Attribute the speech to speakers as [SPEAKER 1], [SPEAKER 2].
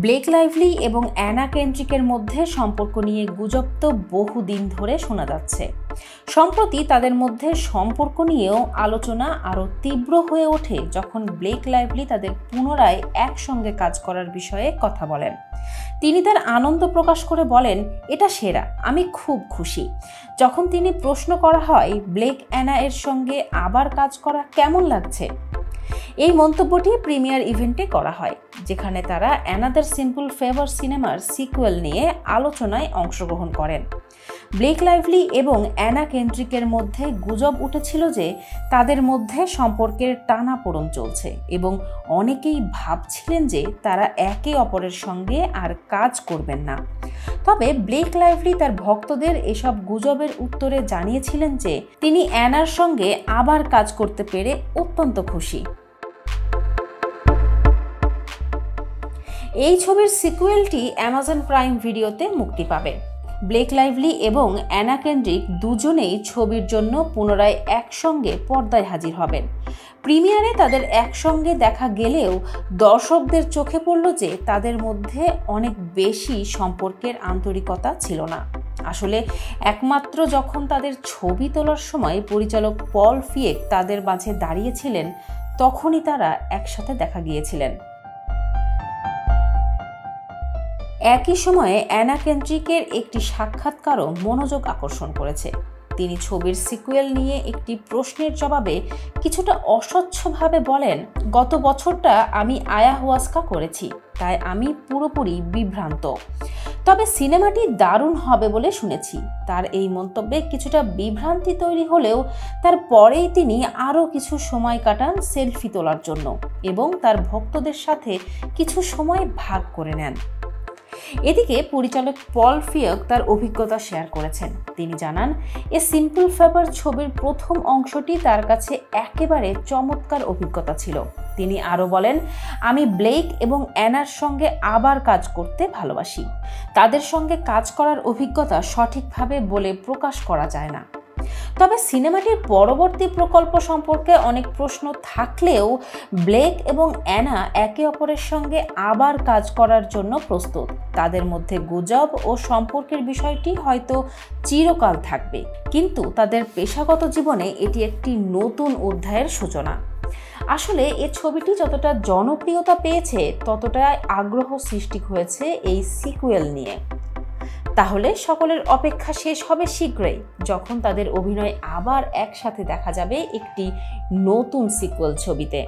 [SPEAKER 1] Blake lively এবং Anna কেন্ড্রিকের মধ্যে সম্পর্ক নিয়ে গুজব তো বহুদিন ধরে শোনা যাচ্ছে। সম্প্রতি তাদের মধ্যে সম্পর্ক নিয়েও আলোচনা আরও তীব্র হয়ে ওঠে যখন ব্লেক লাইভলি তাদের পুনরায় একসঙ্গে কাজ করার বিষয়ে কথা বলেন। তিনি তার আনন্দ প্রকাশ করে বলেন, এটা সেরা, আমি খুব খুশি। যখন তিনি প্রশ্ন করা হয় ব্লেক অ্যানা এর সঙ্গে আবার কাজ করা কেমন লাগছে, এই মন্তব্যটি প্রিমিয়ার ইভেন্টে করা হয়, যেখানে তারা অ্যানাদার সিম্পল ফেভার সিনেমার সিকুয়েল নিয়ে আলোচনায় অংশগ্রহণ করেন। ব্লেক লাইভলি এবং অ্যানা কেন্ড্রিকের মধ্যে গুজব উঠেছিল যে তাদের মধ্যে সম্পর্কের টানাপোড়েন চলছে এবং অনেকেই ভাবছিলেন যে তারা একে অপরের সঙ্গে আর কাজ করবেন না। তবে ব্লেক লাইভলি তার ভক্তদের এসব গুজবের উত্তরে জানিয়েছিলেন যে তিনি অ্যানার সঙ্গে আবার কাজ করতে পেরে অত্যন্ত খুশি। এই ছবির সিকুয়েলটি অ্যামাজন প্রাইম ভিডিওতে মুক্তি পাবে। ব্লেক লাইভলি এবং অ্যানা কেন্ড্রিক দুজনেই ছবির জন্য পুনরায় একসঙ্গে পর্দায় হাজির হবেন। প্রিমিয়ারে তাদের একসঙ্গে দেখা গেলেও দর্শকদের চোখে পড়ল যে তাদের মধ্যে অনেক বেশি সম্পর্কের আন্তরিকতা ছিল না। আসলে একমাত্র যখন তাদের ছবি তোলার সময় পরিচালক পল ফিয়েক তাদের মাঝে দাঁড়িয়েছিলেন তখনই তারা একসাথে দেখা গিয়েছিলেন। একই সময়ে অ্যানা কেন্ড্রিকের একটি সাক্ষাৎকারও মনোযোগ আকর্ষণ করেছে। তিনি ছবির সিকুয়েল নিয়ে একটি প্রশ্নের জবাবে কিছুটা অস্বচ্ছভাবে বলেন, গত বছরটা আমি আয়াহুয়াস্কা করেছি, তাই আমি পুরোপুরি বিভ্রান্ত। তবে সিনেমাটি দারুণ হবে বলে শুনেছি। তার এই মন্তব্যে কিছুটা বিভ্রান্তি তৈরি হলেও তারপরেই তিনি আরও কিছু সময় কাটান সেলফি তোলার জন্য এবং তার ভক্তদের সাথে কিছু সময় ভাগ করে নেন। এদিকে পরিচালক পল ফিয়েক তার অভিজ্ঞতা শেয়ার করেছেন। তিনি জানান, এ সিম্পল ফেভার ছবির প্রথম অংশটি তার কাছে একেবারে চমৎকার অভিজ্ঞতা ছিল। তিনি আরও বলেন, আমি ব্লেক এবং অ্যানার সঙ্গে আবার কাজ করতে ভালোবাসি। তাদের সঙ্গে কাজ করার অভিজ্ঞতা সঠিকভাবে বলে প্রকাশ করা যায় না। তবে সিনেমাটির পরবর্তী প্রকল্প সম্পর্কে অনেক প্রশ্ন থাকলেও ব্লেক এবং অ্যানা একে অপরের সঙ্গে আবার কাজ করার জন্য প্রস্তুত। তাদের মধ্যে গুজব ও সম্পর্কের বিষয়টি হয়তো চিরকাল থাকবে, কিন্তু তাদের পেশাগত জীবনে এটি একটি নতুন অধ্যায়ের সূচনা। আসলে এই ছবিটি যতটা জনপ্রিয়তা পেয়েছে ততটাই আগ্রহ সৃষ্টি হয়েছে এই সিকুয়েল নিয়ে। তাহলে সকলের অপেক্ষা শেষ হবে শীঘ্রই, যখন তাদের অভিনয় আবার একসাথে দেখা যাবে একটি নতুন সিকুয়েল ছবিতে।